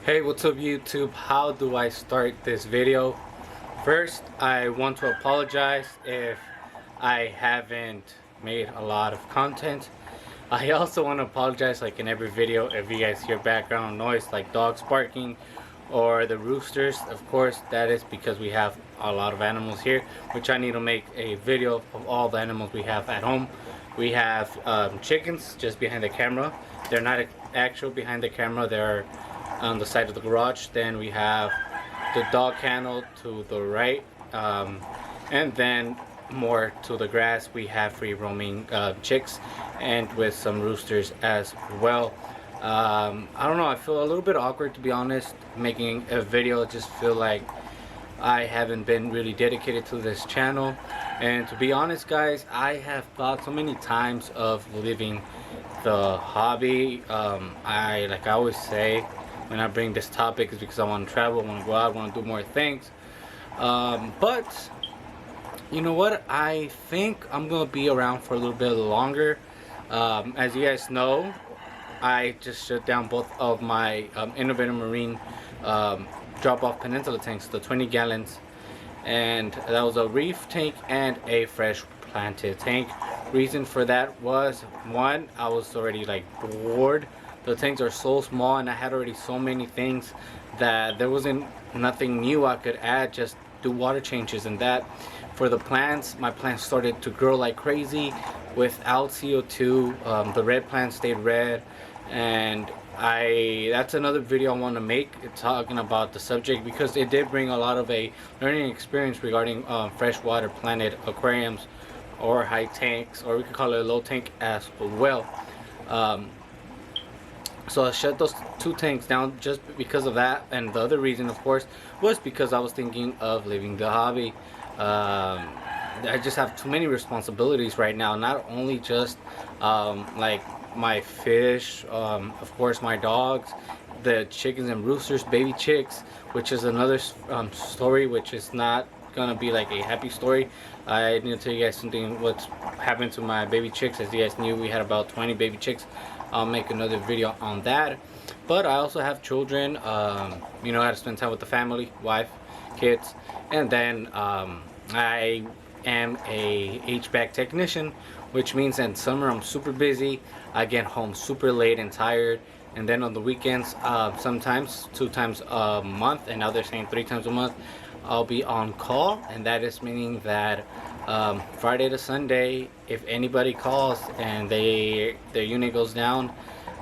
Hey, what's up YouTube? How do I start this video? First, I want to apologize if I haven't made a lot of content. I also want to apologize, like in every video, if you guys hear background noise like dogs barking or the roosters. Of course, that is because we have a lot of animals here, which I need to make a video of all the animals we have at home. We have chickens just behind the camera. They're not actual behind the camera, they're on the side of the garage. Then we have the dog kennel to the right, and then more to the grass we have free roaming chicks, and with some roosters as well. I don't know, I feel a little bit awkward, to be honest, making a video. I just feel like I haven't been really dedicated to this channel. And to be honest, guys, I have thought so many times of leaving the hobby. Like I always say when I bring this topic, is because I want to travel, I want to go out, I want to do more things. But you know what? I think I'm gonna be around for a little bit longer. As you guys know, I just shut down both of my Innovator Marine drop-off Peninsula tanks, the 20 gallons, and that was a reef tank and a fresh planted tank. Reason for that was, one, I was already like bored. The tanks are so small and I had already so many things that there wasn't nothing new I could add, just do water changes. And that for the plants, my plants started to grow like crazy without CO2. The red plants stayed red, and that's another video I want to make, talking about the subject, because it did bring a lot of a learning experience regarding freshwater planted aquariums or high tanks, or we could call it a low tank as well. So I shut those two tanks down just because of that, and the other reason, of course, was because I was thinking of leaving the hobby. I just have too many responsibilities right now. Not only just like my fish, of course, my dogs, the chickens and roosters, baby chicks, which is another story, which is not gonna be like a happy story. I need to tell you guys something what's happened to my baby chicks. As you guys knew, we had about 20 baby chicks. I'll make another video on that. But I also have children. You know, I have to spend time with the family, wife, kids, and then I am a HVAC technician, which means in summer I'm super busy. I get home super late and tired, and then on the weekends, sometimes 2 times a month, and now they're saying 3 times a month, I'll be on call. And that is meaning that Friday to Sunday, if anybody calls and their unit goes down,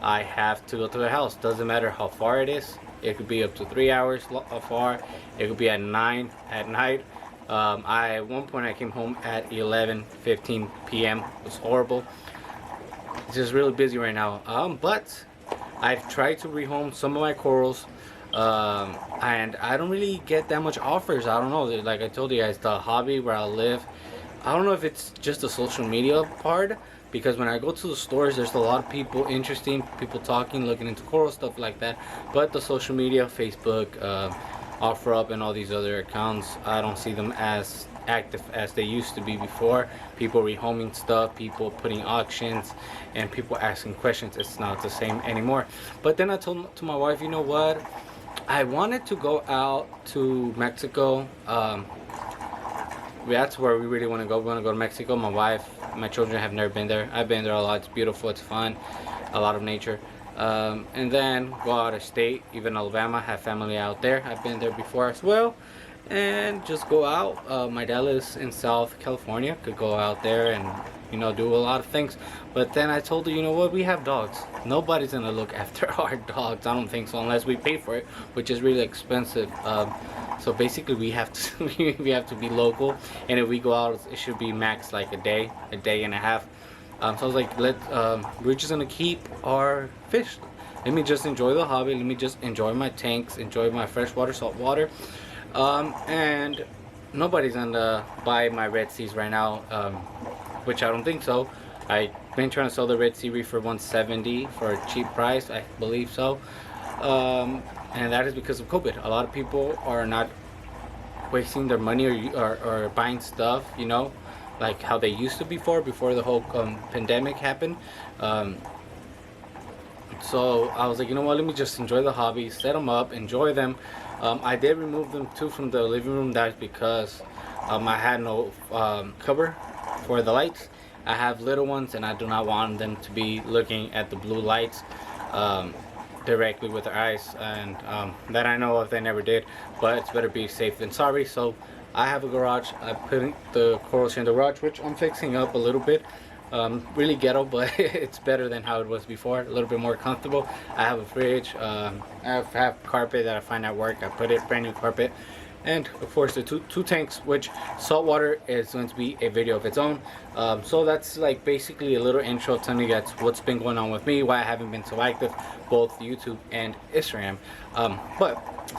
I have to go to their house. Doesn't matter how far it is. It could be up to 3 hours far. It could be at 9 at night. At one point I came home at 11:15 p.m. It was horrible. It's just really busy right now. But I've tried to rehome some of my corals, and I don't really get that much offers. I don't know. Like I told you guys, the hobby where I live, I don't know if it's just the social media part, because when I go to the stores, there's a lot of people, interesting people talking, looking into coral stuff like that. But the social media, Facebook, OfferUp, and all these other accounts, I don't see them as active as they used to be before. People rehoming stuff, people putting auctions, and people asking questions. It's not the same anymore. But then I told to my wife, you know what? I wanted to go out to Mexico. That's where we really want to go. We want to go to Mexico. My wife, my children have never been there. I've been there a lot. It's beautiful. It's fun. A lot of nature. And then go out of state, even Alabama. Have family out there. I've been there before as well. And just go out. My dad lives in South California. Could go out there and, you know, do a lot of things. But then I told her, you know what? We have dogs. Nobody's gonna look after our dogs. I don't think so, unless we pay for it, which is really expensive. So basically, we have to we have to be local, and if we go out, it should be max like a day and a half. So I was like, we're just gonna keep our fish. Let me just enjoy the hobby. Let me just enjoy my tanks, enjoy my freshwater, saltwater, and nobody's gonna buy my Red Seas right now, which I don't think so. I've been trying to sell the Red Sea Reef for 170 for a cheap price, I believe so. And that is because of COVID. A lot of people are not wasting their money or buying stuff, you know, like how they used to before the whole pandemic happened. So I was like, you know what, let me just enjoy the hobby, set them up, enjoy them. I did remove them too from the living room. That's because I had no cover for the lights. I have little ones and I do not want them to be looking at the blue lights directly with their eyes, and that I know of they never did, but it's better be safe than sorry. So I have a garage. I put the corals here in the garage, which I'm fixing up a little bit. Really ghetto, but it's better than how it was before. A little bit more comfortable. I have a fridge. I have carpet that I find at work. I put it brand new carpet, and of course the two tanks, which saltwater is going to be a video of its own. So that's like basically a little intro telling you guys what's been going on with me, why I haven't been so active, both YouTube and Instagram.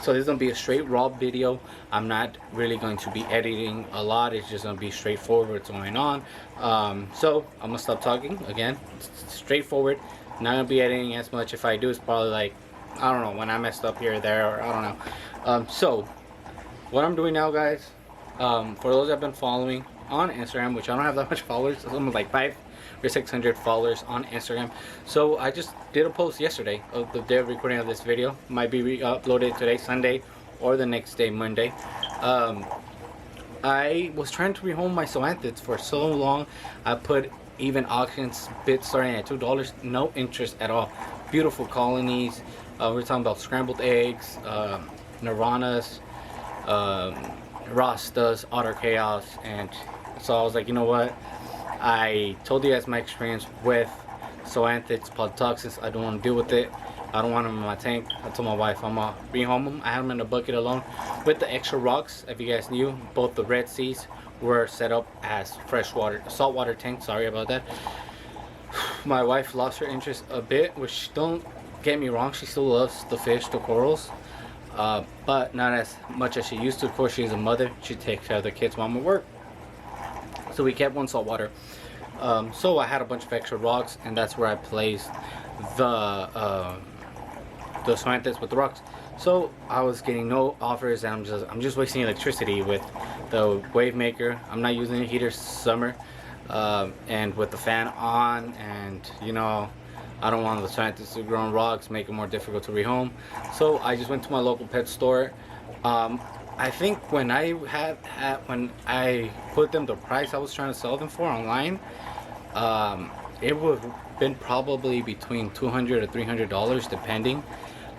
So this is gonna be a straight raw video. I'm not really going to be editing a lot. It's just gonna be straightforward what's going on. So I'm gonna stop talking again. It's straightforward. Not gonna be editing as much. If I do, it's probably like, I don't know, when I messed up here or there, or I don't know. So what I'm doing now, guys, for those that have been following on Instagram, which I don't have that much followers, I'm like 500 or 600 followers on Instagram. So I just did a post yesterday of the day of recording of this video. Might be uploaded today, Sunday, or the next day, Monday. I was trying to rehome my zoanthids for so long. I put even auctions bids starting at $2, no interest at all. Beautiful colonies. We're talking about scrambled eggs, nirvanas, Rastas, Otter Chaos, and so I was like, you know what? I told you guys my experience with zoanthids, podotoxins. I don't want to deal with it. I don't want them in my tank. I told my wife I'm gonna rehome them. I have them in a bucket alone with the extra rocks. If you guys knew, both the Red Seas were set up as freshwater, saltwater tanks. Sorry about that. My wife lost her interest a bit, which, don't get me wrong, she still loves the fish, the corals. But not as much as she used to. Of course, she's a mother. She takes care of the kids while I'm at work. So we kept one saltwater. So I had a bunch of extra rocks, and that's where I placed the zoanthids with the rocks. So I was getting no offers, and I'm just wasting electricity with the wave maker. I'm not using a heater summer, and with the fan on, and you know, I don't want the zoanthids to grow on rocks, make it more difficult to rehome. So I just went to my local pet store. I think when when I put them the price I was trying to sell them for online, it would have been probably between $200 to $300 depending.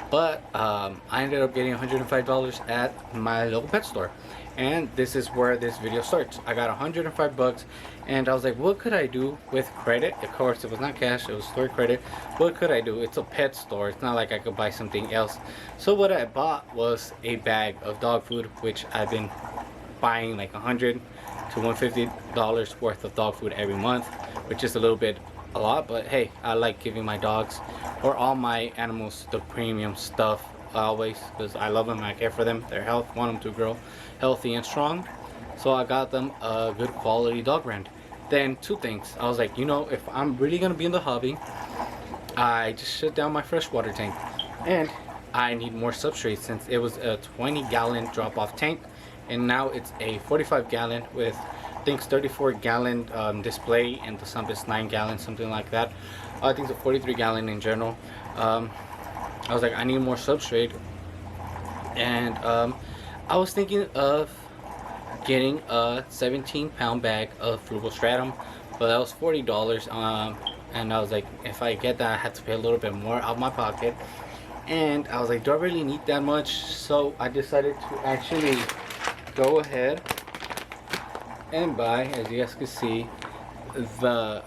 But I ended up getting $105 at my local pet store, and this is where this video starts. I got 105 bucks, and I was like, what could I do with credit? Of course, it was not cash, it was store credit. What could I do? It's a pet store. It's not like I could buy something else. So what I bought was a bag of dog food, which I've been buying like $100 to $150 worth of dog food every month, which is a lot, but hey, I like giving my dogs or all my animals the premium stuff always, because I love them, I care for them, their health, want them to grow healthy and strong. So I got them a good quality dog brand. Then two things, I was like, you know, if I'm really gonna be in the hobby, I just shut down my freshwater tank, and I need more substrate since it was a 20-gallon drop-off tank, and now it's a 45-gallon with, I think, 34-gallon display, and the sump is 9 gallons, something like that. I think it's a 43-gallon in general. I was like, I need more substrate, and I was thinking of getting a 17-pound bag of fluvostratum, but that was $40. And I was like, if I get that, I had to pay a little bit more out of my pocket. And I was like, do I really need that much? So I decided to actually go ahead and buy, as you guys can see, the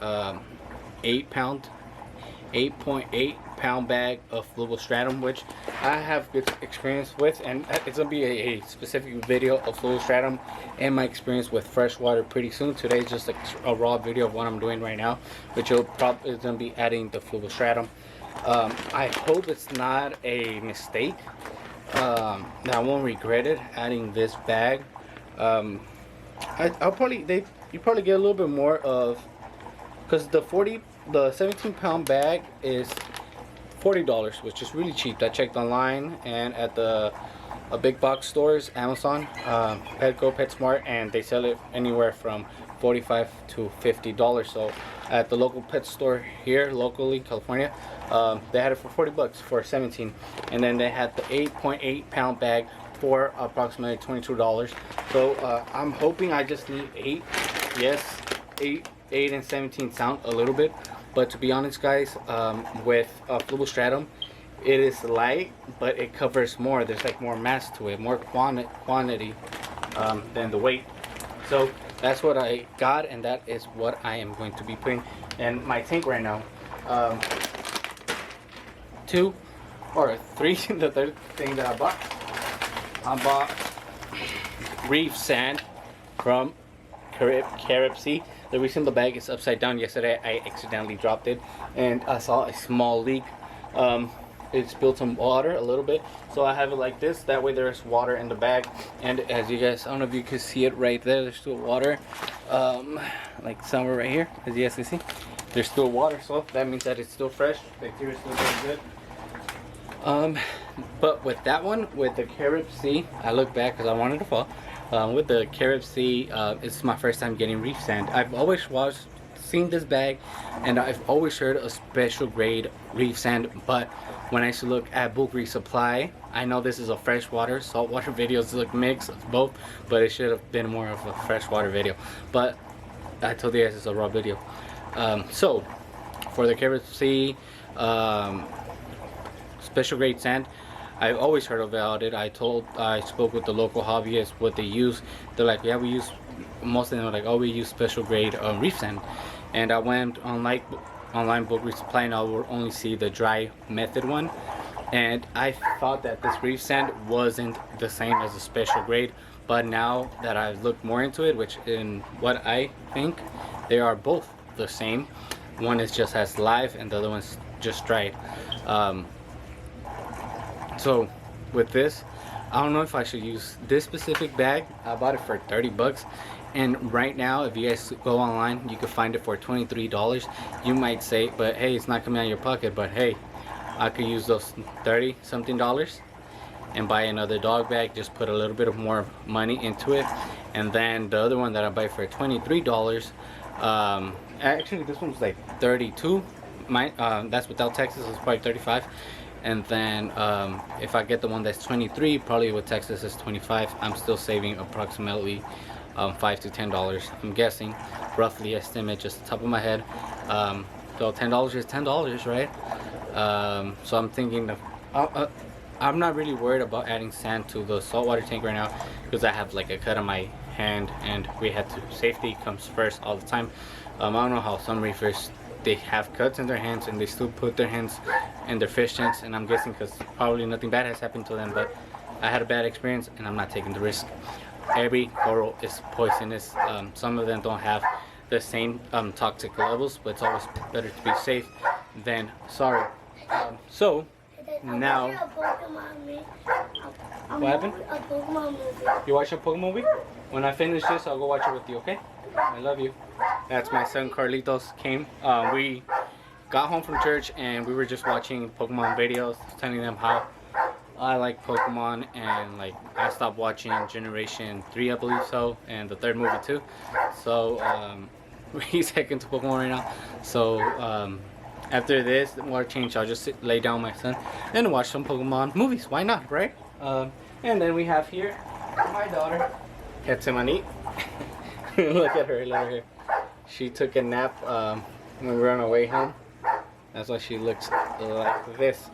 8.8 pound bag of fluvostratum, which I have good experience with, and it's gonna be a specific video of fluvostratum and my experience with freshwater pretty soon. Today's just a raw video of what I'm doing right now, which is gonna be adding the fluvostratum. I hope it's not a mistake, that I won't regret it adding this bag. You probably get a little bit more of, because the 17-pound bag is $40, which is really cheap. I checked online and at the big box stores, Amazon, Petco, PetSmart, and they sell it anywhere from $45 to $50. So at the local pet store here locally, California, They had it for 40 bucks for 17, and then they had the 8.8 pound bag for approximately $22. So I'm hoping I just need 8. Yes, 8 and 17 sound a little bit, but to be honest, guys, with Flubble Stratum, it is light, but it covers more. There's like more mass to it, more quantity than the weight. So that's what I got, and that is what I am going to be putting in my tank right now. 2 or 3. The third thing that I bought reef sand from Carib Sea. The reason the bag is upside down, yesterday I accidentally dropped it and I saw a small leak. It spilled some water a little bit, so I have it like this. That way there's water in the bag, and as you guys, I don't know if you can see it right there, there's still water, like somewhere right here, as you guys can see, there's still water, so that means that it's still fresh. Bacteria is still very good. But with that one, with the Carib Sea, I look back because I wanted to fall. With the Carib Sea, it's my first time getting reef sand. I've always seen this bag, and I've always heard a special grade reef sand, but when I used to look at Bulk Resupply, I know this is a freshwater, saltwater videos look mix of both, but it should have been more of a freshwater video. But I told you guys it's a raw video. So for the Carib Sea special grade sand, I've always heard about it. I spoke with the local hobbyists what they use. They're like, yeah, we use, most of them are like, oh, we use special grade reef sand. And I went online Bulk Resupply, and I will only see the dry method one, and I thought that this reef sand wasn't the same as a special grade, but now that I've looked more into it, which in what I think, they are both the same. One is just as live and the other one's just dried. So with this, I don't know if I should use this specific bag. I bought it for 30 bucks. And right now, if you guys go online, you can find it for $23. You might say, but hey, it's not coming out of your pocket. But hey, I could use those 30 something dollars and buy another dog bag, just put a little bit of more money into it. And then the other one that I buy for $23, actually this one's like 32. That's without taxes, it's probably 35. And then if I get the one that's 23, probably with taxes is 25. I'm still saving approximately $5 to $10. I'm guessing, roughly estimate, just the top of my head. So $10 is $10, right? So I'm thinking I'm not really worried about adding sand to the saltwater tank right now, because I have like a cut on my hand, and we had to, safety comes first all the time. I don't know how some reefers, they have cuts in their hands and they still put their hands in their fish tanks, and I'm guessing because probably nothing bad has happened to them, but I had a bad experience and I'm not taking the risk. Every coral is poisonous. Some of them don't have the same toxic levels, but it's always better to be safe than sorry. So now, what happened? You watch a Pokemon movie? When I finish this, I'll go watch it with you, okay? I love you. That's my son Carlitos came. We got home from church and we were just watching Pokemon videos, telling them how I like Pokemon, and like I stopped watching Generation 3, I believe so, and the third movie too. So he's heading to Pokemon right now. So after this water change, I'll just lay down my son and watch some Pokemon movies. Why not, right? And then we have here my daughter, Getsemani. Look at her, look at her. She took a nap when we were on our way home. That's why she looks like this.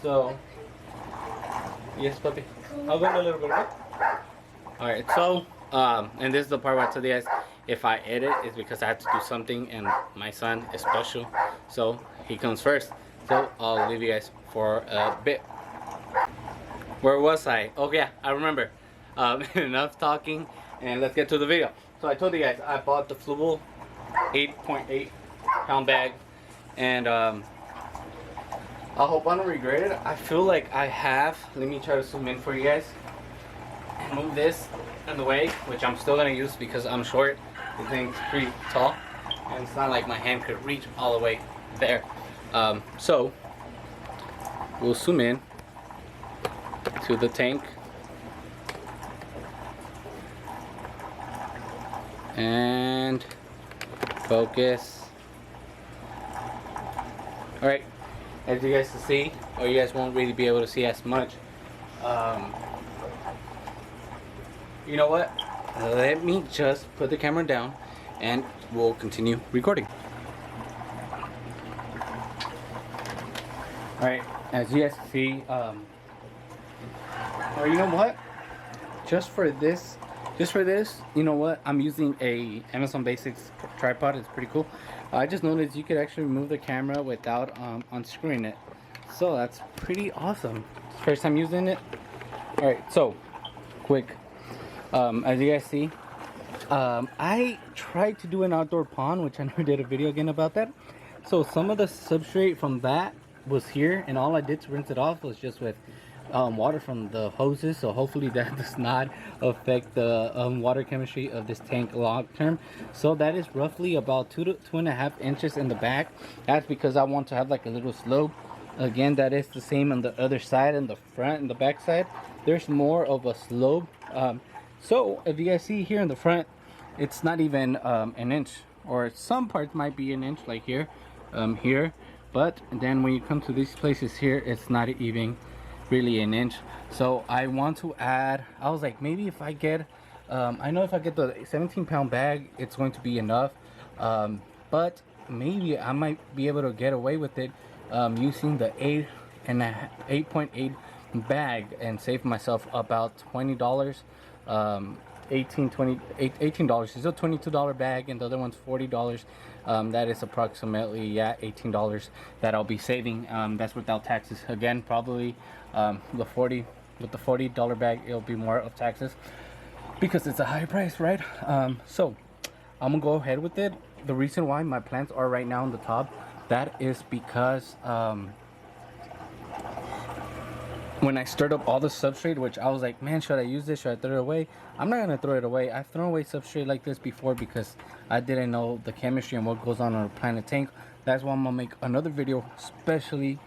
So, yes, puppy. I'll go a little bit, okay? Alright, so, and this is the part where I tell you guys, if I edit, it's because I have to do something, and my son is special, so he comes first. So, I'll leave you guys for a bit. Where was I? Oh yeah, I remember. Enough talking, and let's get to the video. So I told you guys, I bought the Flubble 8.8 pound bag, and I hope I don't regret it. I feel like I have. Let me try to zoom in for you guys and move this in the way, which I'm still gonna use because I'm short. The thing's pretty tall, and it's not like my hand could reach all the way there. So we'll zoom in to the tank, and Focus. Alright, as you guys can see, or you guys won't really be able to see as much. You know what? Let me just put the camera down and we'll continue recording. Alright, as you guys can see, or you know what? Just for this, you know what? I'm using a Amazon Basics tripod. It's pretty cool. I just noticed you could actually remove the camera without unscrewing it. So that's pretty awesome. First time using it. Alright, so quick. As you guys see, I tried to do an outdoor pond, which I never did a video again about that. So some of the substrate from that was here, and all I did to rinse it off was just with water from the hoses. So hopefully that does not affect the water chemistry of this tank long term. So that is roughly about 2 to 2.5 inches in the back. That's because I want to have like a little slope. Again, that is the same on the other side, and the front and the back side there's more of a slope. So if you guys see here in the front, it's not even an inch, or some parts might be an inch, like here, here, but then when you come to these places here, it's not even really an inch. So I want to add, I was like, maybe if I get I know if I get the 17-pound bag, it's going to be enough, but maybe I might be able to get away with it using the 8.8 bag and save myself about $20, $18 is a $22 bag, and the other one's $40. That is approximately, yeah, $18 that I'll be saving. That's without taxes. Again, probably with the $40 bag, it'll be more of taxes because it's a high price, right? So I'm gonna go ahead with it. The reason why my plants are right now on the top, that is because when I stirred up all the substrate, which I was like, man, should I use this? Should I throw it away? I'm not gonna throw it away. I've thrown away substrate like this before because I didn't know the chemistry and what goes on a planted tank. That's why I'm gonna make another video especially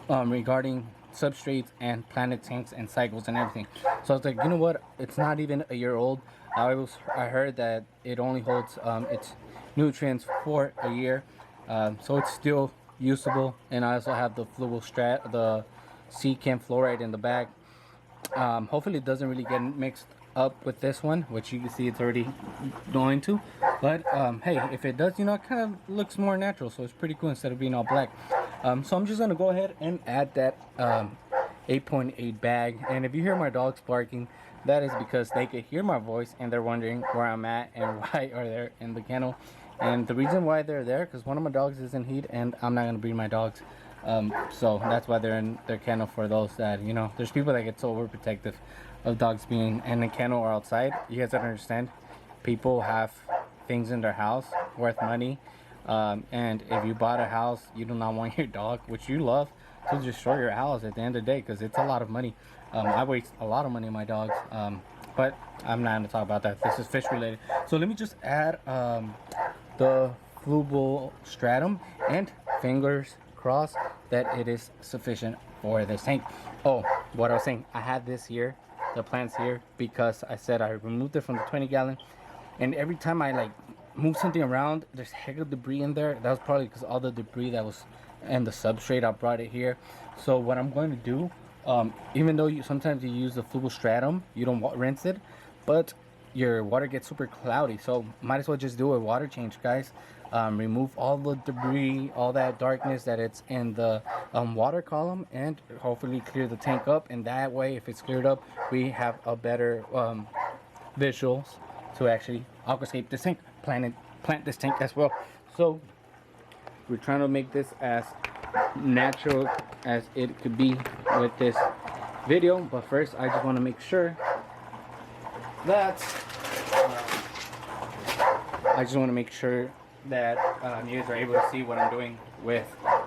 regarding substrates and planted tanks and cycles and everything. So I was like, you know what? It's not even a year old. I heard that it only holds its nutrients for a year, so it's still usable. And I also have the the Seachem fluoride in the bag. Hopefully it doesn't really get mixed up with this one, which you can see it's already going to, but hey, if it does, you know, it kind of looks more natural, so it's pretty cool instead of being all black. So I'm just gonna go ahead and add that 8.8 bag. And if you hear my dogs barking, that is because they could hear my voice and they're wondering where I'm at and why are they in the kennel. And the reason why they're there, because one of my dogs is in heat and I'm not gonna breed my dogs. So that's why they're in their kennel. For those that, you know, there's people that get so overprotective of dogs being in a kennel or outside. You guys don't understand. People have things in their house worth money, and if you bought a house, you do not want your dog, which you love, to destroy your house at the end of the day, because it's a lot of money. I waste a lot of money on my dogs, but I'm not going to talk about that. This is fish related. So let me just add the Flubal stratum, and fingers crossed that it is sufficient for this tank. Oh, what I was saying, I had this here, the plants here, because I said I removed it from the 20-gallon, and every time I like move something around, there's heck of debris in there. That was probably because all the debris that was in the substrate, I brought it here. So what I'm going to do, even though sometimes you use the Flubal stratum, you don't rinse it, but your water gets super cloudy, so might as well just do a water change, guys. Remove all the debris, all that darkness that it's in the water column, and hopefully clear the tank up. And that way, if it's cleared up, we have a better visuals to actually aquascape this tank, plant this tank as well. So we're trying to make this as natural as it could be with this video, but first I just want to make sure that you guys are able to see what I'm doing with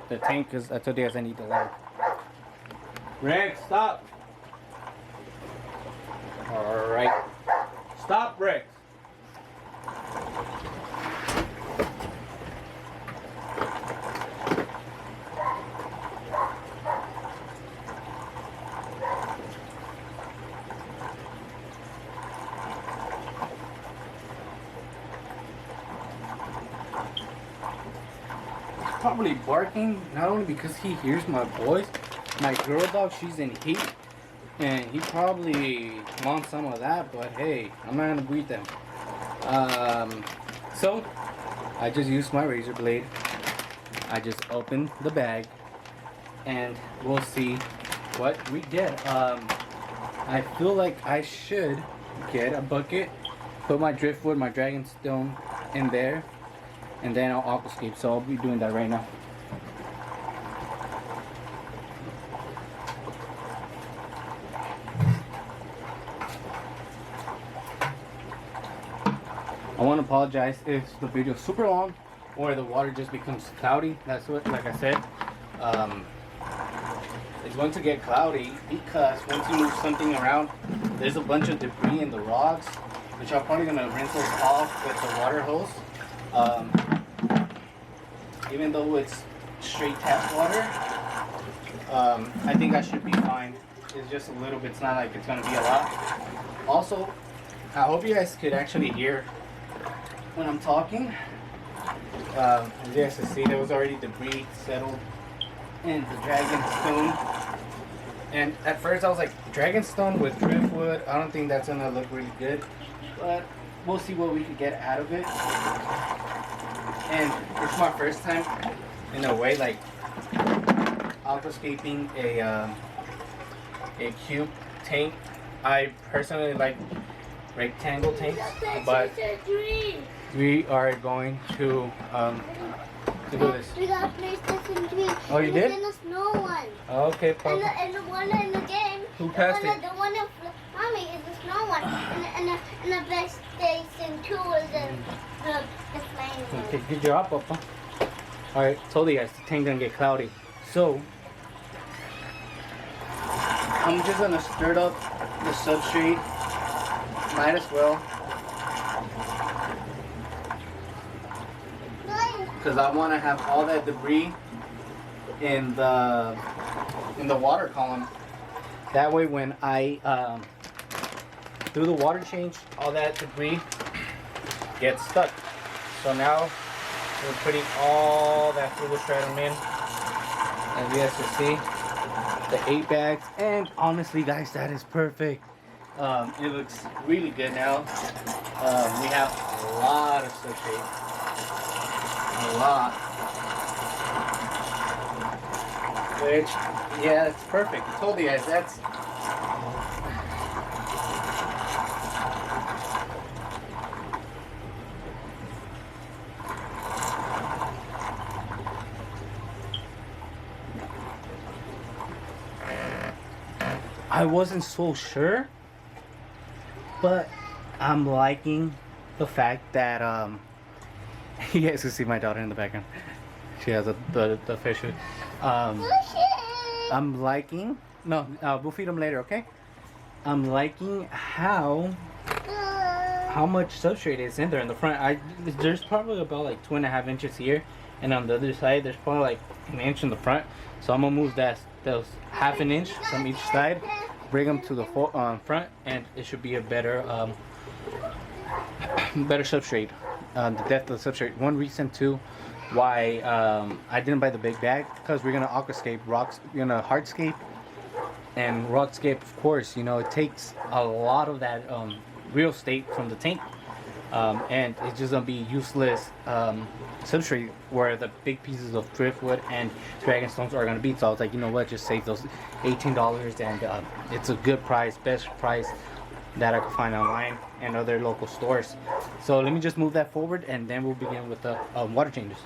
the tank, because I told you guys I need to learn. Rex, stop! Alright. Stop, Rex! probably barking, not only because he hears my voice. My girl dog, she's in heat, and he probably wants some of that, but hey, I'm not gonna breed them. So I just used my razor blade. I just opened the bag, and we'll see what we get. I feel like I should get a bucket, put my driftwood, my dragonstone in there, and then I'll aquascape. So I'll be doing that right now. I want to apologize if the video is super long or the water just becomes cloudy. That's what, like I said, it's going to get cloudy because once you move something around, there's a bunch of debris in the rocks, which I'm probably going to rinse those off with the water hose. Even though it's straight tap water, I think I should be fine. It's just a little bit, it's not like it's going to be a lot. Also, I hope you guys could actually hear when I'm talking. As you guys can see, there was already debris settled in the dragonstone. And at first I was like, dragonstone with driftwood, I don't think that's gonna look really good. But we'll see what we can get out of it. And it's my first time, in a way, like aquascaping a cube tank. I personally like rectangle tanks, but we are going to do this. We got PlayStation 3. Oh, you did? And a snow one. Okay, Papa. And the one in the game. Who passed it? The one in Mommy is the snow one. And the PlayStation 2 is the flame one. Okay, good job, Papa. Alright, told you guys, the tank gonna get cloudy. So, I'm just gonna stir up the substrate. Might as well. Because I want to have all that debris in the water column. That way when I do the water change, all that debris gets stuck. So now we're putting all that fluvistratum in. As you guys can see, the 8 bags. And honestly guys, that is perfect. It looks really good now. We have a lot of substrate. A lot. Which, yeah, it's perfect. I told you guys, that's... I wasn't so sure, but I'm liking the fact that you guys can see my daughter in the background. She has the fish. I'm liking. No, we'll feed them later, okay? I'm liking how much substrate is in there in the front. There's probably about like 2.5 inches here, and on the other side there's probably like an inch in the front. So I'm gonna move those 1/2 inch from each side, bring them to the front, and it should be a better better substrate. The depth of the substrate. One reason too why I didn't buy the big bag, because we're gonna aquascape rocks, we're gonna hardscape, and rockscape, of course, you know, it takes a lot of that real estate from the tank, and it's just gonna be useless substrate where the big pieces of driftwood and dragonstones are gonna be. So I was like, you know what, just save those $18, and it's a good price, best price that I could find online and other local stores. So let me just move that forward, and then we'll begin with the water changes.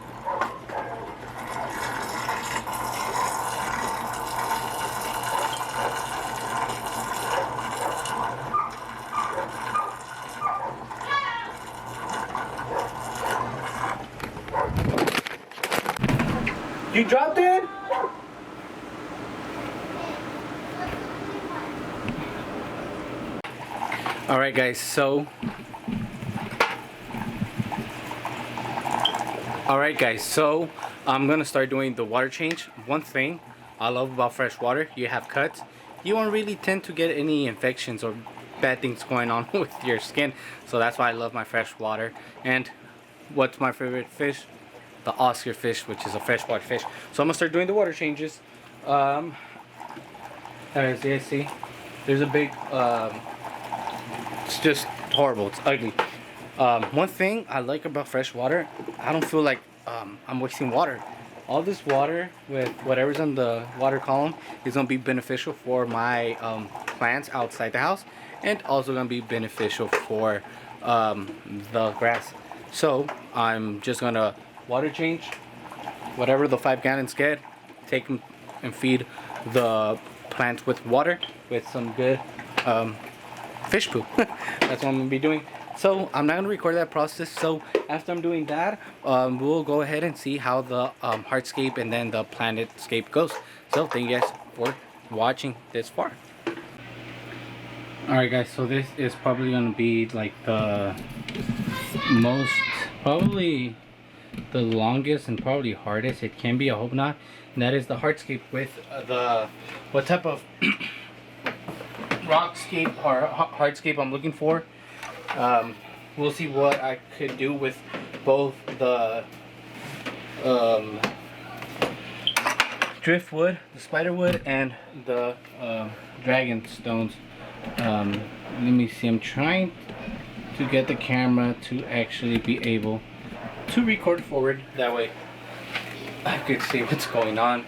You dropped it? Alright guys, so I'm gonna start doing the water change. One thing I love about fresh water, you have cuts, you won't really tend to get any infections or bad things going on with your skin. So that's why I love my fresh water. And what's my favorite fish? the Oscar fish, which is a freshwater fish. So I'm gonna start doing the water changes. As you guys see, there's a big it's just horrible, it's ugly. One thing I like about fresh water, I don't feel like I'm wasting water. All this water with whatever's in the water column is gonna be beneficial for my plants outside the house, and also gonna be beneficial for the grass. So I'm just gonna water change whatever the 5 gallons get, take them and feed the plants with water with some good fish poop. That's what I'm gonna be doing. So I'm not gonna record that process. So after I'm doing that, we'll go ahead and see how the hardscape and then the planetscape goes. So thank you guys for watching this far. Alright guys, so this is probably gonna be like the most, probably the longest and probably hardest it can be, I hope not. And that is the hardscape with what type of rockscape or hardscape I'm looking for. We'll see what I could do with both the driftwood, the spiderwood, and the dragon stones. Let me see, I'm trying to get the camera to actually be able to record forward, that way I could see what's going on.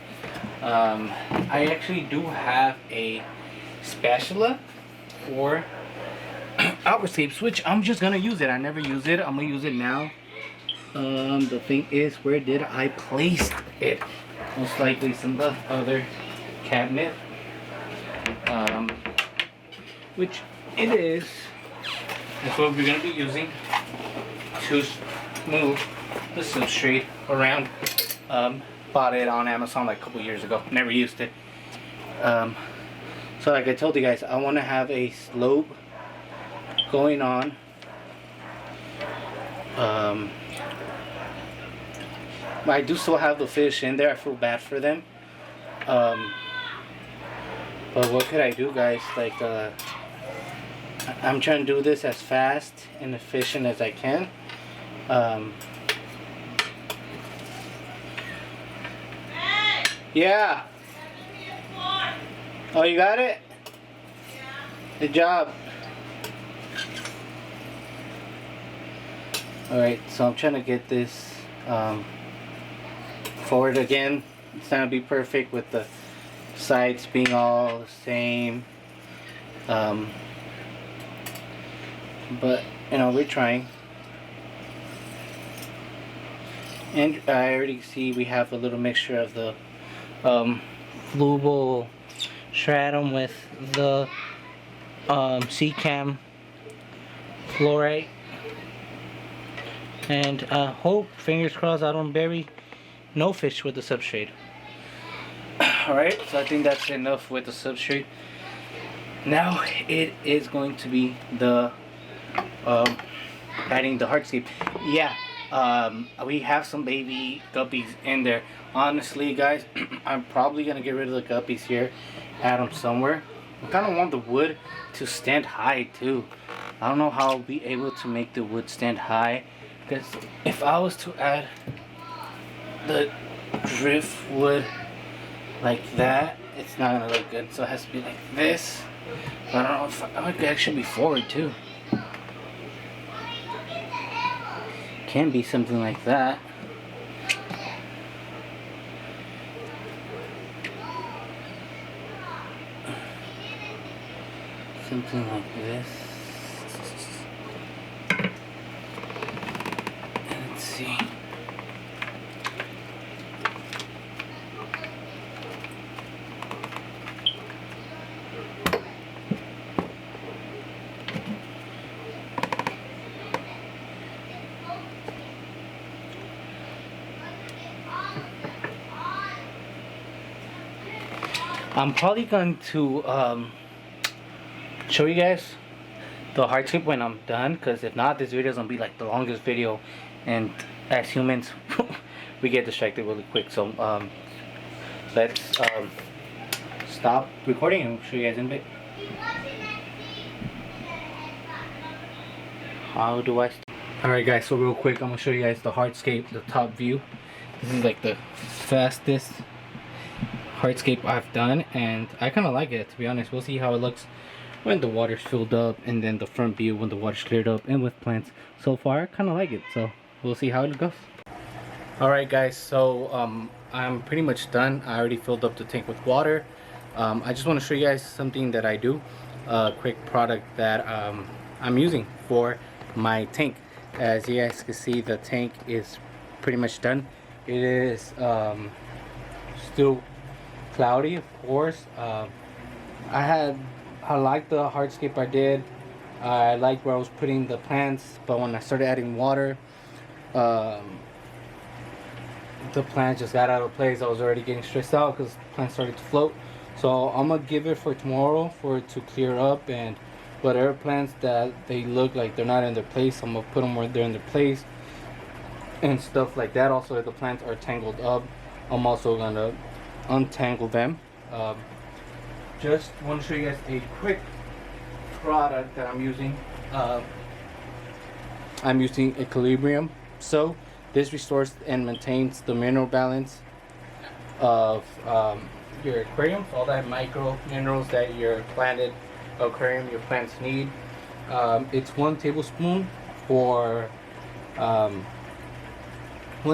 I actually do have a spatula for outscapes, which I'm just gonna use it. I never use it. I'm gonna use it now. The thing is, where did I place it? Most likely it's in the other cabinet, which it is. That's what we're gonna be using to move the substrate around. Bought it on Amazon like a couple years ago. Never used it. So like I told you guys, I want to have a slope going on. I do still have the fish in there. I feel bad for them. But what could I do, guys? Like I'm trying to do this as fast and efficient as I can. Yeah. Oh, you got it? Yeah. Good job. Alright, so I'm trying to get this forward again. It's not going to be perfect with the sides being all the same. But, you know, we're trying. And I already see we have a little mixture of the fluval stratum with the Seacam fluorite, and hope, fingers crossed, I don't bury no fish with the substrate. Alright, so I think that's enough with the substrate. Now it is going to be the adding the hardscape. Yeah, we have some baby guppies in there. Honestly, guys, I'm probably gonna get rid of the guppies here, add them somewhere. I kind of want the wood to stand high too. I don't know how I'll be able to make the wood stand high, because if I was to add the driftwood like that, it's not gonna look good. So it has to be like this. But I don't know if I could actually be forward too. Can be something like that. Something like this. Let's see. I'm probably going to show you guys the hardscape when I'm done, because if not, this video is gonna be like the longest video, and as humans we get distracted really quick. So let's stop recording and show you guys in a bit. How do I Alright guys, so real quick I'm gonna show you guys the hardscape, the top view. This is like the fastest hardscape I've done, and I kind of like it, to be honest. We'll see how it looks when the water's filled up, and then the front view when the water's cleared up and with plants. So far I kind of like it, so we'll see how it goes. Alright guys, so I'm pretty much done. I already filled up the tank with water. I just want to show you guys something that I do, a quick product that I'm using for my tank. As you guys can see, the tank is pretty much done. It is still cloudy, of course. I like the hardscape I did. I liked where I was putting the plants, but when I started adding water, the plants just got out of place. I was already getting stressed out because the plants started to float. So I'm gonna give it for tomorrow for it to clear up, and whatever plants that they look like they're not in their place, I'm gonna put them where they're in their place and stuff like that. Also, if the plants are tangled up, I'm also gonna untangle them. Just want to show you guys a quick product that I'm using. I'm using Equilibrium. So this restores and maintains the mineral balance of your aquarium, all that micro minerals that your planted aquarium, your plants need. It's 1 tablespoon for 1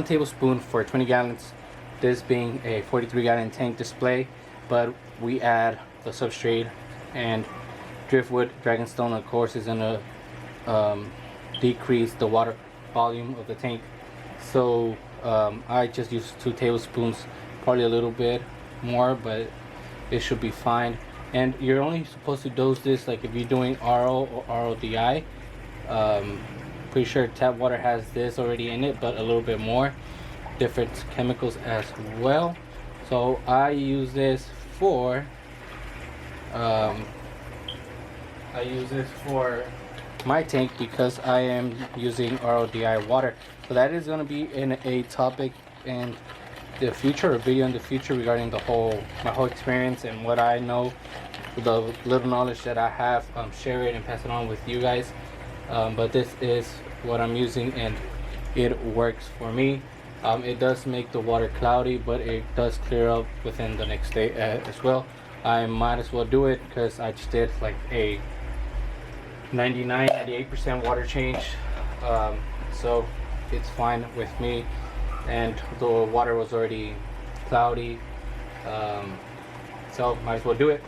tablespoon for 20 gallons. This being a 43-gallon tank display, but we add the substrate and driftwood. Dragonstone, of course, is gonna decrease the water volume of the tank. So I just use 2 tablespoons, probably a little bit more, but it should be fine. And you're only supposed to dose this like if you're doing RO or RODI. Pretty sure tap water has this already in it, but a little bit more different chemicals as well. So I use this for my tank because I am using RODI water. So that is going to be in a topic in the future, a video in the future regarding my whole experience and what I know, the little knowledge that I have, share it and pass it on with you guys. But this is what I'm using and it works for me. It does make the water cloudy, but it does clear up within the next day as well. I might as well do it because I just did like a 98% water change, so it's fine with me, and the water was already cloudy, so might as well do it.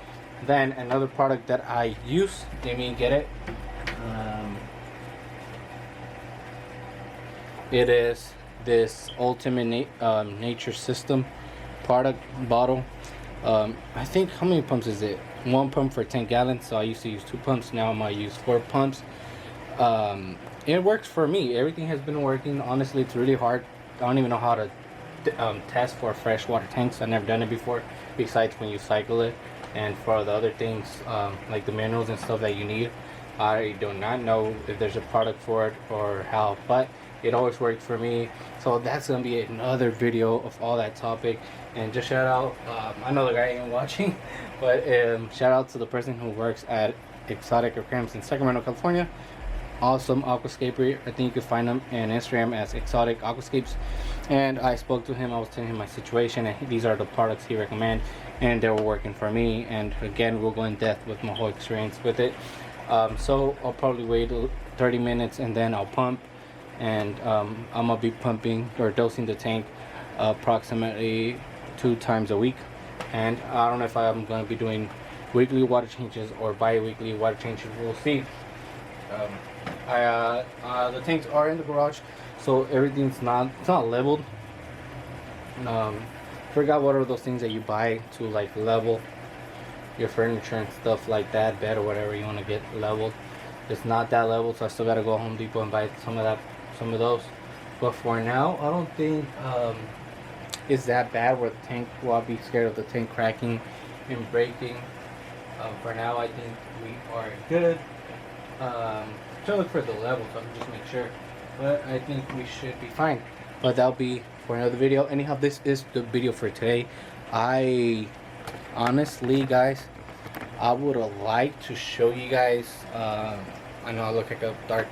Then another product that I use, let me get it. It is this Ultimate Nature System product bottle. I think, how many pumps is it? 1 pump for 10 gallons. So I used to use 2 pumps. Now I'm gonna use 4 pumps. It works for me. Everything has been working. Honestly, it's really hard. I don't even know how to test for freshwater tanks. I've never done it before, besides when you cycle it. And for the other things, like the minerals and stuff that you need, I do not know if there's a product for it or how, but it always worked for me. So that's gonna be another video of all that topic. And just shout out, I know the guy ain't watching, but shout out to the person who works at Exotic Aquariums in Sacramento, California. Awesome aquascaper. I think you can find him on Instagram as Exotic Aquascapes. And I spoke to him. I was telling him my situation, and these are the products he recommended, and they were working for me. And again, we'll go in depth with my whole experience with it. So I'll probably wait 30 minutes and then I'll pump. And I'm gonna be pumping or dosing the tank approximately 2 times a week. And I don't know if I'm gonna be doing weekly water changes or bi-weekly water changes. We'll see. The tanks are in the garage, so everything's not leveled. Forgot what are those things that you buy to like level your furniture and stuff like that, bed or whatever you want to get leveled. It's not that level, so I still gotta go Home Depot and buy some of those. But for now, I don't think it's that bad where the tank, well, I'll be scared of the tank cracking and breaking. For now, I think we are good. Try to look for the level so I can just make sure, but I think we should be fine. But that'll be for another video. Anyhow, this is the video for today. I honestly, guys, I would have liked to show you guys, I know I look like a dark,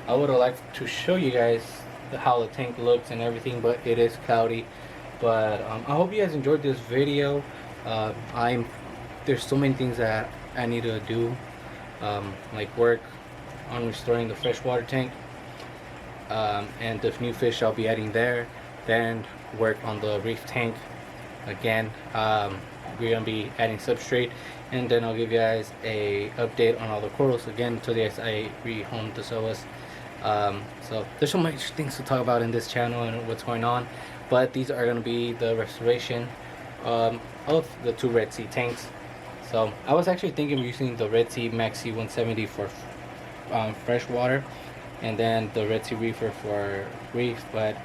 I would have liked to show you guys how the tank looks and everything, but it is cloudy. But I hope you guys enjoyed this video. There's so many things that I need to do, like work on restoring the freshwater tank, and the new fish I'll be adding there. Then work on the reef tank again. We're gonna be adding substrate, and then I'll give you guys a update on all the corals again until I rehome the SOAs. So there's so much things to talk about in this channel and what's going on, but these are gonna be the restoration of the 2 Red Sea tanks. So I was actually thinking of using the Red Sea Maxi 170 for freshwater, and then the Red Sea Reefer for reef, but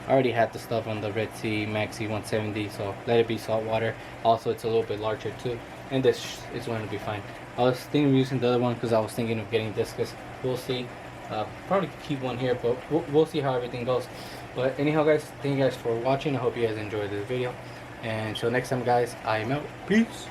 I already had the stuff on the Red Sea Maxi 170, so let it be saltwater. Also, it's a little bit larger too, and this is going to be fine. I was thinking of using the other one because I was thinking of getting discus. We'll see. Probably keep one here, but we'll see how everything goes. But anyhow, guys, thank you guys for watching. I hope you guys enjoyed this video, and until next time, guys, I'm out. Peace.